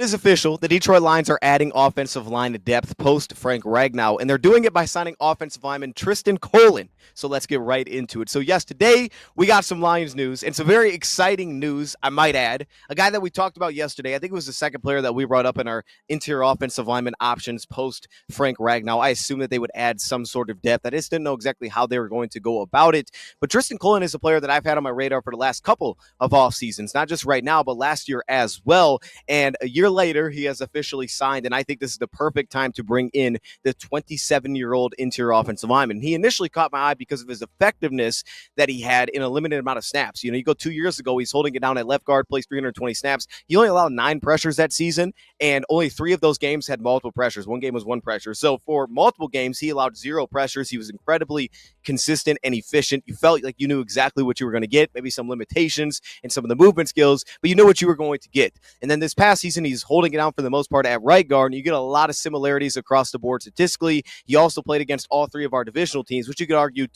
It is official. The Detroit Lions are adding offensive line depth post Frank Ragnow, and they're doing it by signing offensive lineman Tristan Corlin. So let's get right into it. So yes, today we got some Lions news, and some very exciting news, I might add. A guy that we talked about yesterday, I think it was the second player that we brought up in our interior offensive lineman options post Frank Ragnow. I assume that they would add some sort of depth. I just didn't know exactly how they were going to go about it. But Tristan Corlin is a player that I've had on my radar for the last couple of off seasons, not just right now, but last year as well. And a year later, he has officially signed, and I think this is the perfect time to bring in the 27-year-old interior offensive lineman. He initially caught my eye because of his effectiveness that he had in a limited amount of snaps. You go 2 years ago, he's holding it down at left guard, plays 320 snaps. He only allowed 9 pressures that season, and only 3 of those games had multiple pressures. One game was 1 pressure. So for multiple games, he allowed 0 pressures. He was incredibly consistent and efficient. You felt like you knew exactly what you were going to get, maybe some limitations and some of the movement skills, but you know what you were going to get. And then this past season, he's holding it down for the most part at right guard, and you get a lot of similarities across the board statistically. He also played against all 3 of our divisional teams, which you could argue at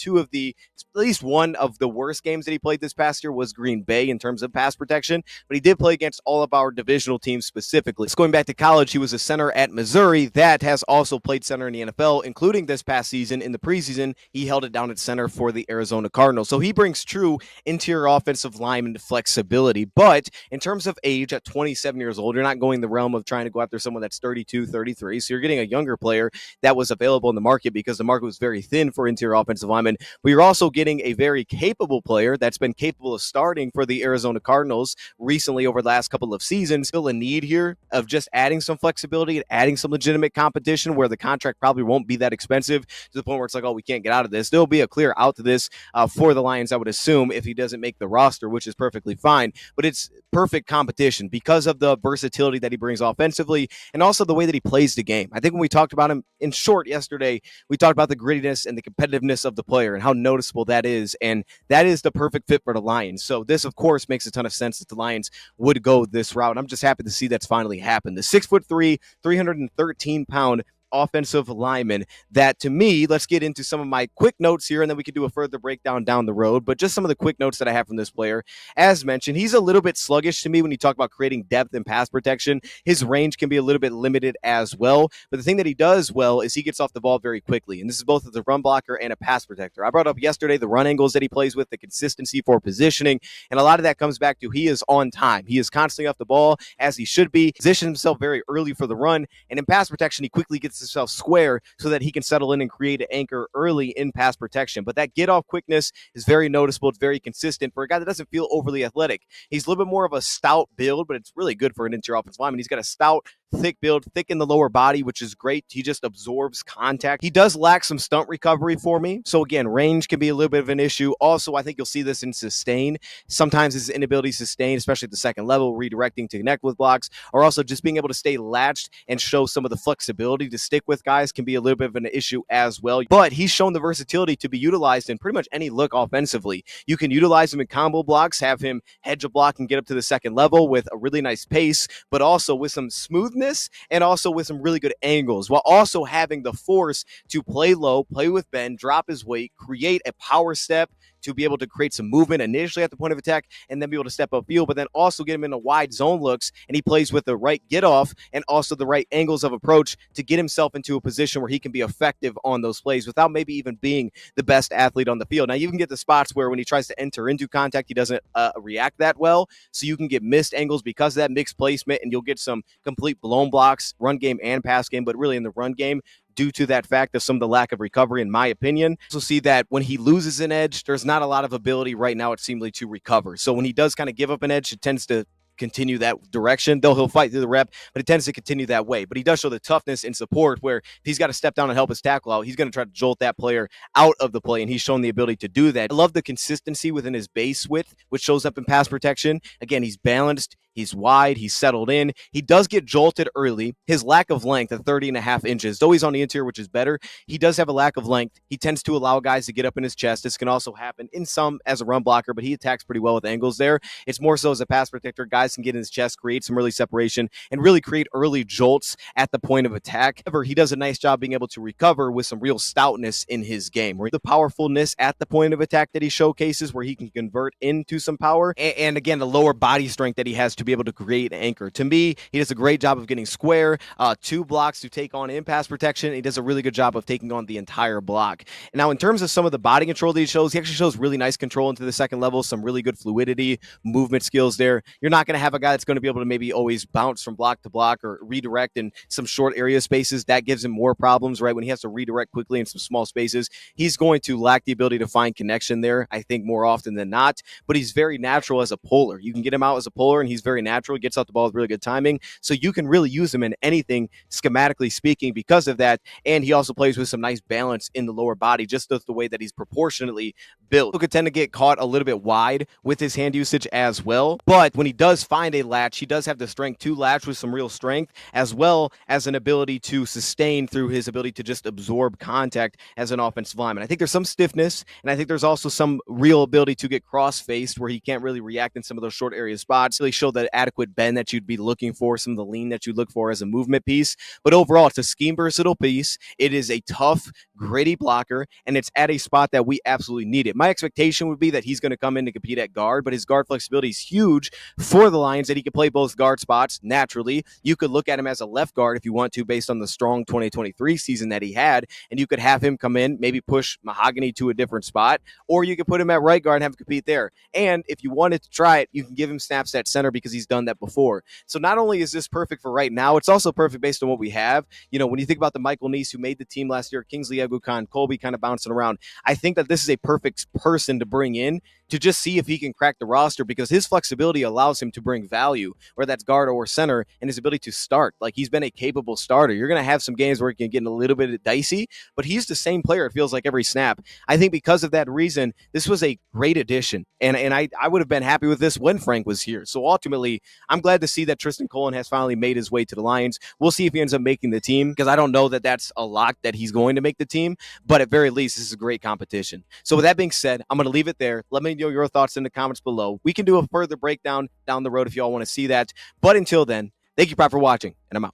least one of the worst games that he played this past year was Green Bay in terms of pass protection, but he did play against all of our divisional teams specifically. So going back to college, he was a center at Missouri that has also played center in the NFL, including this past season. In the preseason, he held it down at center for the Arizona Cardinals. So he brings true interior offensive lineman flexibility, but in terms of age, at 27 years old, you're not going the realm of trying to go after someone that's 32, 33. So you're getting a younger player that was available in the market because the market was very thin for interior offensive linemen. But you're also getting a very capable player that's been capable of starting for the Arizona Cardinals recently over the last couple of seasons. Still a need here of just adding some flexibility and adding some legitimate competition where the contract probably won't be that expensive to the point where it's like, oh, we can't get out of this. There'll be a clear out to this for the Lions, I would assume, if he doesn't make the roster, which is perfectly fine. But it's perfect competition because of the versatility that he brings offensively and also the way that he plays the game. I think when we talked about him in short yesterday, we talked about the grittiness and the competitiveness of the player and how noticeable that is, and that is the perfect fit for the Lions. So this, of course, makes a ton of sense that the Lions would go this route. I'm just happy to see that's finally happened. The 6'3", 313-pound offensive lineman that, to me, let's get into some of my quick notes here, and then we can do a further breakdown down the road. But just some of the quick notes that I have from this player. As mentioned, he's a little bit sluggish to me when you talk about creating depth and pass protection. His range can be a little bit limited as well. But the thing that he does well is he gets off the ball very quickly, and this is both as a run blocker and a pass protector. I brought up yesterday the run angles that he plays with, the consistency for positioning, and a lot of that comes back to he is on time. He is constantly off the ball as he should be, positions himself very early for the run, and in pass protection, he quickly gets himself square so that he can settle in and create an anchor early in pass protection. But that get-off quickness is very noticeable. It's very consistent for a guy that doesn't feel overly athletic. He's a little bit more of a stout build, but it's really good for an interior offensive lineman. He's got a stout, thick build, thick in the lower body, which is great. He just absorbs contact. He does lack some stunt recovery for me. So again, range can be a little bit of an issue. Also, I think you'll see this in sustain. Sometimes his inability to sustain, especially at the second level, redirecting to connect with blocks, or also just being able to stay latched and show some of the flexibility to stick with guys can be a little bit of an issue as well. But he's shown the versatility to be utilized in pretty much any look offensively. You can utilize him in combo blocks, have him hedge a block and get up to the second level with a really nice pace, but also with some smoothness and also with some really good angles, while also having the force to play low, play with bend, drop his weight, create a power step to be able to create some movement initially at the point of attack and then be able to step upfield, but then also get him into wide zone looks, and he plays with the right get off and also the right angles of approach to get himself into a position where he can be effective on those plays without maybe even being the best athlete on the field. Now, you can get the spots where when he tries to enter into contact, he doesn't react that well, so you can get missed angles because of that mixed placement, and you'll get some complete blown blocks, run game and pass game, but really in the run game, due to that fact of some of the lack of recovery, in my opinion. So see that when he loses an edge, there's not a lot of ability right now, it seemingly, to recover. So when he does kind of give up an edge, it tends to continue that direction, though he'll fight through the rep, but it tends to continue that way. But he does show the toughness and support where if he's got to step down and help his tackle out, he's going to try to jolt that player out of the play, and he's shown the ability to do that. I love the consistency within his base width, which shows up in pass protection. Again, he's balanced, he's wide, he's settled in. He does get jolted early. His lack of length at 30.5 inches, though he's on the interior, which is better, he does have a lack of length. He tends to allow guys to get up in his chest. This can also happen in some as a run blocker, but he attacks pretty well with angles there. It's more so as a pass protector. Guys can get in his chest, create some early separation, and really create early jolts at the point of attack. However, he does a nice job being able to recover with some real stoutness in his game. The powerfulness at the point of attack that he showcases where he can convert into some power, and again, the lower body strength that he has to to be able to create an anchor. To me, he does a great job of getting square, 2 blocks to take on in pass protection. He does a really good job of taking on the entire block. And now, in terms of some of the body control that he actually shows really nice control into the second level, some really good fluidity, movement skills there. You're not going to have a guy that's going to be able to maybe always bounce from block to block or redirect in some short area spaces. That gives him more problems, right? When he has to redirect quickly in some small spaces, he's going to lack the ability to find connection there, I think, more often than not. But he's very natural as a puller. You can get him out as a puller, and he's very natural. He gets out the ball with really good timing. So you can really use him in anything, schematically speaking, because of that. And he also plays with some nice balance in the lower body, just the way that he's proportionately built. He could tend to get caught a little bit wide with his hand usage as well. But when he does find a latch, he does have the strength to latch with some real strength, as well as an ability to sustain through his ability to just absorb contact as an offensive lineman. I think there's some stiffness, and I think there's also some real ability to get cross-faced where he can't really react in some of those short area spots. Really show the adequate bend that you'd be looking for, some of the lean that you look for as a movement piece. But overall, it's a scheme versatile piece. It is a tough, gritty blocker, and it's at a spot that we absolutely need it. My expectation would be that he's going to come in to compete at guard, but his guard flexibility is huge for the Lions, that he can play both guard spots naturally. You could look at him as a left guard if you want to, based on the strong 2023 season that he had, and you could have him come in, maybe push Mahogany to a different spot, or you could put him at right guard and have him compete there. And if you wanted to try it, you can give him snaps at center because he's done that before. So not only is this perfect for right now, it's also perfect based on what we have. You know, when you think about the Michael Neese who made the team last year, Kingsley Egukan, Colby kind of bouncing around, I think that this is a perfect person to bring in to just see if he can crack the roster, because his flexibility allows him to bring value, whether that's guard or center, and his ability to start. Like, he's been a capable starter. You're going to have some games where he can get a little bit dicey, but he's the same player, it feels like, every snap. I think because of that reason, this was a great addition, and I would have been happy with this when Frank was here. So ultimately, I'm glad to see that Tristan Corlin has finally made his way to the Lions. We'll see if he ends up making the team, because I don't know that that's a lock that he's going to make the team, but at very least, this is a great competition. So with that being said, I'm going to leave it there. Let me know your thoughts in the comments below. We can do a further breakdown down the road if y'all want to see that. But until then, thank you, Prop, for watching, and I'm out.